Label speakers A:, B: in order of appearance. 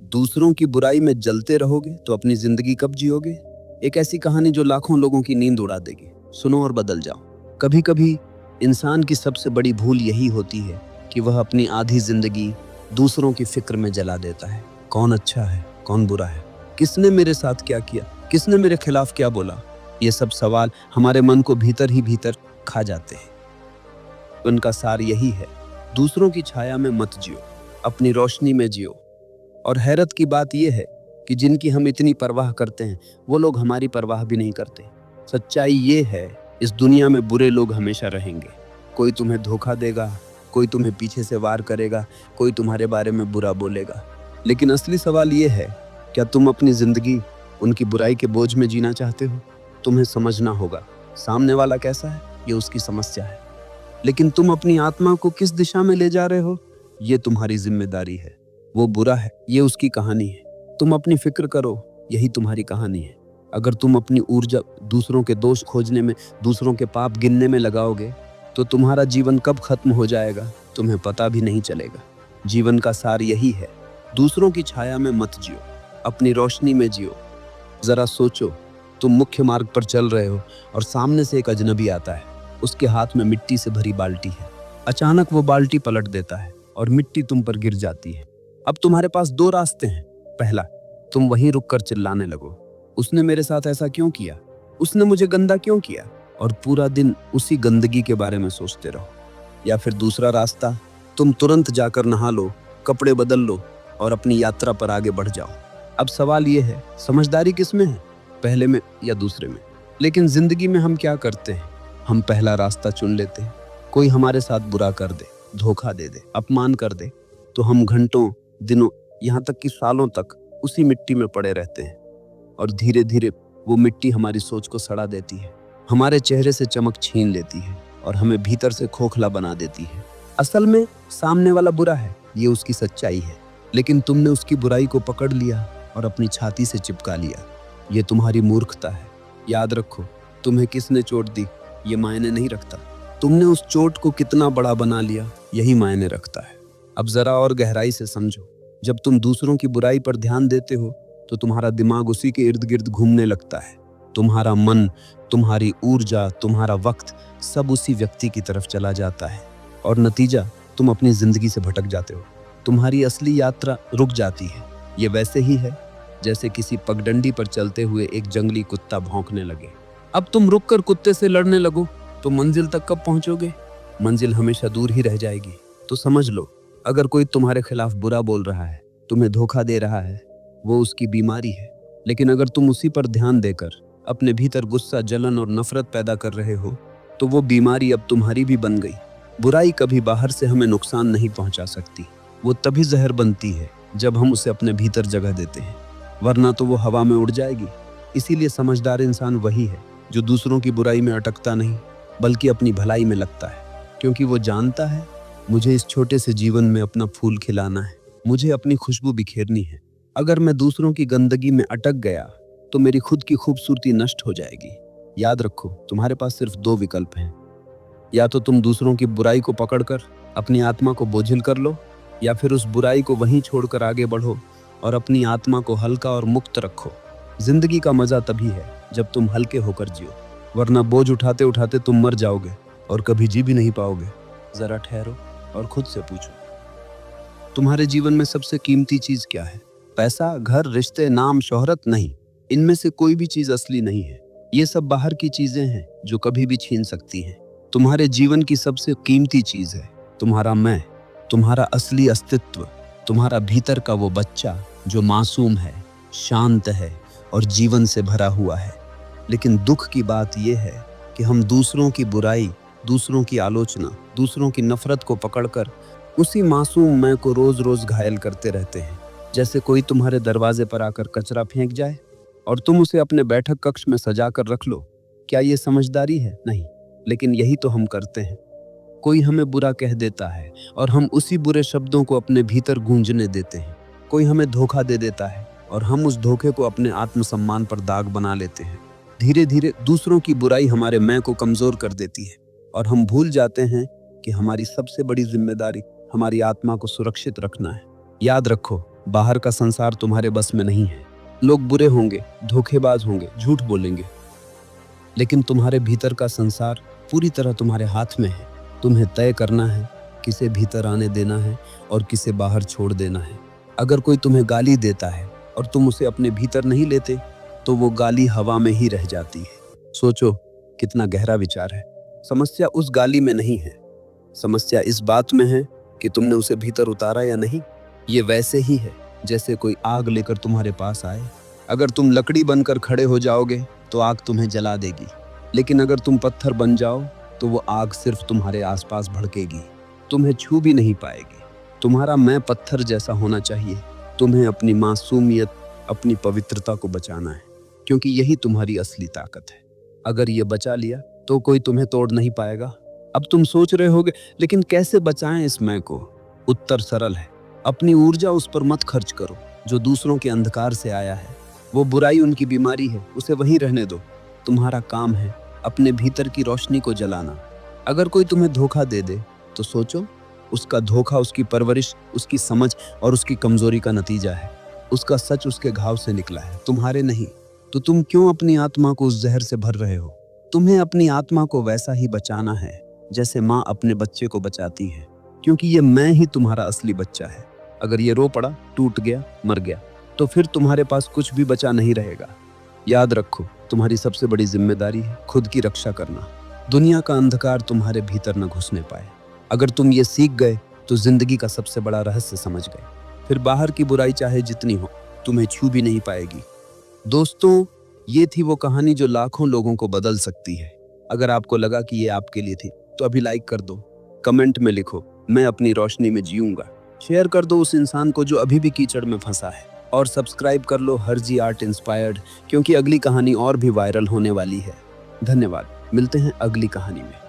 A: दूसरों की बुराई में जलते रहोगे तो अपनी जिंदगी कब जियोगे? एक ऐसी कहानी जो लाखों लोगों की नींद उड़ा देगी। सुनो और बदल जाओ। कभी कभी इंसान की सबसे बड़ी भूल यही होती है कि वह अपनी आधी जिंदगी दूसरों की फिक्र में जला देता है। कौन अच्छा है, कौन बुरा है, किसने मेरे साथ क्या किया, किसने मेरे खिलाफ क्या बोला, ये सब सवाल हमारे मन को भीतर ही भीतर खा जाते हैं। उनका सार यही है, दूसरों की छाया में मत जियो, अपनी रोशनी में जियो। और हैरत की बात यह है कि जिनकी हम इतनी परवाह करते हैं वो लोग हमारी परवाह भी नहीं करते। सच्चाई ये है, इस दुनिया में बुरे लोग हमेशा रहेंगे। कोई तुम्हें धोखा देगा, कोई तुम्हें पीछे से वार करेगा, कोई तुम्हारे बारे में बुरा बोलेगा। लेकिन असली सवाल ये है, क्या तुम अपनी जिंदगी उनकी बुराई के बोझ में जीना चाहते हो? तुम्हें समझना होगा, सामने वाला कैसा है ये उसकी समस्या है, लेकिन तुम अपनी आत्मा को किस दिशा में ले जा रहे हो ये तुम्हारी जिम्मेदारी है। वो बुरा है, ये उसकी कहानी है। तुम अपनी फिक्र करो, यही तुम्हारी कहानी है। अगर तुम अपनी ऊर्जा दूसरों के दोष खोजने में, दूसरों के पाप गिनने में लगाओगे तो तुम्हारा जीवन कब खत्म हो जाएगा तुम्हें पता भी नहीं चलेगा। जीवन का सार यही है, दूसरों की छाया में मत जियो, अपनी रोशनी में जियो। जरा सोचो, तुम मुख्य मार्ग पर चल रहे हो और सामने से एक अजनबी आता है। उसके हाथ में मिट्टी से भरी बाल्टी है। अचानक वो बाल्टी पलट देता है और मिट्टी तुम पर गिर जाती है। अब तुम्हारे पास दो रास्ते हैं। पहला, तुम वहीं रुककर चिल्लाने लगो, उसने मेरे साथ ऐसा क्यों किया, उसने मुझे गंदा क्यों किया, और पूरा दिन उसी गंदगी के बारे में सोचते रहो। या फिर दूसरा रास्ता, तुम तुरंत जाकर नहा लो, कपड़े बदल लो और अपनी यात्रा पर आगे बढ़ जाओ। अब सवाल ये है, समझदारी किस में है, पहले में या दूसरे में? लेकिन जिंदगी में हम क्या करते हैं, हम पहला रास्ता चुन लेते हैं। कोई हमारे साथ बुरा कर दे, धोखा दे दे, अपमान कर दे, तो हम घंटों, दिनों, यहाँ तक कि सालों तक उसी मिट्टी में पड़े रहते हैं। और धीरे धीरे वो मिट्टी हमारी सोच को सड़ा देती है, हमारे चेहरे से चमक छीन लेती है और हमें भीतर से खोखला बना देती है। असल में सामने वाला बुरा है, ये उसकी सच्चाई है, लेकिन तुमने उसकी बुराई को पकड़ लिया और अपनी छाती से चिपका लिया। ये तुम्हारी मूर्खता है। याद रखो, तुम्हें किसने चोट दी ये मायने नहीं रखता, तुमने उस चोट को कितना बड़ा बना लिया यही मायने रखता है। अब जरा और गहराई से समझो, जब तुम दूसरों की बुराई पर ध्यान देते हो तो तुम्हारा दिमाग उसी के इर्द गिर्द घूमने लगता है। तुम्हारा मन, तुम्हारी ऊर्जा, तुम्हारा वक्त सब उसी व्यक्ति की तरफ चला जाता है और नतीजा, तुम अपनी जिंदगी से भटक जाते हो। तुम्हारी असली यात्रा रुक जाती है। ये वैसे ही है जैसे किसी पगडंडी पर चलते हुए एक जंगली कुत्ता भौंकने लगे। अब तुम रुककर कुत्ते से लड़ने लगो तो मंजिल तक कब पहुंचोगे? मंजिल हमेशा दूर ही रह जाएगी। तो समझ लो, अगर कोई तुम्हारे खिलाफ बुरा बोल रहा है, तुम्हें धोखा दे रहा है, वो उसकी बीमारी है। लेकिन अगर तुम उसी पर ध्यान देकर अपने भीतर गुस्सा, जलन और नफरत पैदा कर रहे हो तो वो बीमारी अब तुम्हारी भी बन गई। बुराई कभी बाहर से हमें नुकसान नहीं पहुंचा सकती, वो तभी जहर बनती है जब हम उसे अपने भीतर जगह देते हैं, वरना तो वो हवा में उड़ जाएगी। इसीलिए समझदार इंसान वही है जो दूसरों की बुराई में अटकता नहीं बल्कि अपनी भलाई में लगता है, क्योंकि वो जानता है, मुझे इस छोटे से जीवन में अपना फूल खिलाना है, मुझे अपनी खुशबू बिखेरनी है। अगर मैं दूसरों की गंदगी में अटक गया तो मेरी खुद की खूबसूरती नष्ट हो जाएगी। याद रखो, तुम्हारे पास सिर्फ दो विकल्प हैं, या तो तुम दूसरों की बुराई को पकड़कर अपनी आत्मा को बोझिल कर लो, या फिर उस बुराई को वहीं छोड़कर आगे बढ़ो और अपनी आत्मा को हल्का और मुक्त रखो। जिंदगी का मजा तभी है जब तुम हल्के होकर जियो, वरना बोझ उठाते उठाते तुम मर जाओगे और कभी जी भी नहीं पाओगे। जरा ठहरो और खुद से पूछो, तुम्हारे जीवन में सबसे कीमती चीज क्या है? पैसा, घर, रिश्ते, नाम, शोहरत? नहीं, इनमें से कोई भी चीज असली नहीं है। ये सब बाहर की चीजें हैं जो कभी भी छीन सकती हैं। तुम्हारे जीवन की सबसे कीमती चीज है तुम्हारा मैं, तुम्हारा असली अस्तित्व, तुम्हारा भीतर का वो बच्चा जो मासूम है, शांत है और जीवन से भरा हुआ है। लेकिन दुख की बात यह है कि हम दूसरों की बुराई, दूसरों की आलोचना, दूसरों की नफरत को पकड़कर उसी मासूम मैं को रोज रोज घायल करते रहते हैं। जैसे कोई तुम्हारे दरवाजे पर आकर कचरा फेंक जाए और तुम उसे अपने बैठक कक्ष में सजा कर रख लो। क्या ये समझदारी है? नहीं, लेकिन यही तो हम करते हैं। कोई हमें बुरा कह देता है और हम उसी बुरे शब्दों को अपने भीतर गूंजने देते हैं। कोई हमें धोखा दे देता है और हम उस धोखे को अपने आत्मसम्मान पर दाग बना लेते हैं। धीरे धीरे दूसरों की बुराई हमारे मैं को कमजोर कर देती है और हम भूल जाते हैं कि हमारी सबसे बड़ी जिम्मेदारी हमारी आत्मा को सुरक्षित रखना है। याद रखो, बाहर का संसार तुम्हारे बस में नहीं है। लोग बुरे होंगे, धोखेबाज होंगे, झूठ बोलेंगे, लेकिन तुम्हारे भीतर का संसार पूरी तरह तुम्हारे हाथ में है। तुम्हें तय करना है किसे भीतर आने देना है और किसे बाहर छोड़ देना है। अगर कोई तुम्हें गाली देता है और तुम उसे अपने भीतर नहीं लेते तो वो गाली हवा में ही रह जाती है। सोचो कितना गहरा विचार है। समस्या उस गाली में नहीं है, समस्या इस बात में है कि तुमने उसे भीतर उतारा या नहीं। ये वैसे ही है जैसे कोई आग लेकर तुम्हारे पास आए। अगर तुम लकड़ी बनकर खड़े हो जाओगे तो आग तुम्हें जला देगी, लेकिन अगर तुम पत्थर बन जाओ तो वो आग सिर्फ तुम्हारे आसपास भड़केगी, तुम्हें छू भी नहीं पाएगी। तुम्हारा मैं पत्थर जैसा होना चाहिए। तुम्हें अपनी मासूमियत, अपनी पवित्रता को बचाना है, क्योंकि यही तुम्हारी असली ताकत है। अगर ये बचा लिया तो कोई तुम्हें तोड़ नहीं पाएगा। अब तुम सोच रहे होगे, लेकिन कैसे बचाएं इस मैं को? उत्तर सरल है, अपनी ऊर्जा उस पर मत खर्च करो जो दूसरों के अंधकार से आया है। वो बुराई उनकी बीमारी है, उसे वहीं रहने दो। तुम्हारा काम है अपने भीतर की रोशनी को जलाना। अगर कोई तुम्हें धोखा दे दे तो सोचो, उसका धोखा उसकी परवरिश, उसकी समझ और उसकी कमजोरी का नतीजा है। उसका सच उसके घाव से निकला है, तुम्हारे नहीं। तो तुम क्यों अपनी आत्मा को उस जहर से भर रहे हो? तुम्हें अपनी आत्मा को वैसा ही बचाना है जैसे माँ अपने बच्चे को बचाती है, क्योंकि ये मैं ही तुम्हारा असली बच्चा है। अगर ये रो पड़ा, टूट गया, मर गया, तो फिर तुम्हारे पास कुछ भी बचा नहीं रहेगा। याद रखो, तुम्हारी सबसे बड़ी जिम्मेदारी है खुद की रक्षा करना। दुनिया का अंधकार तुम्हारे भीतर न घुसने पाए। अगर तुम ये सीख गए तो जिंदगी का सबसे बड़ा रहस्य समझ गए। फिर बाहर की बुराई चाहे जितनी हो, तुम्हें छू भी नहीं पाएगी। दोस्तों, ये थी वो कहानी जो लाखों लोगों को बदल सकती है। अगर आपको लगा कि ये आपके लिए थी तो अभी लाइक कर दो, कमेंट में लिखो मैं अपनी रोशनी में जीऊंगा। शेयर कर दो उस इंसान को जो अभी भी कीचड़ में फंसा है, और सब्सक्राइब कर लो हरजी आर्ट इंस्पायर्ड, क्योंकि अगली कहानी और भी वायरल होने वाली है। धन्यवाद, मिलते हैं अगली कहानी में।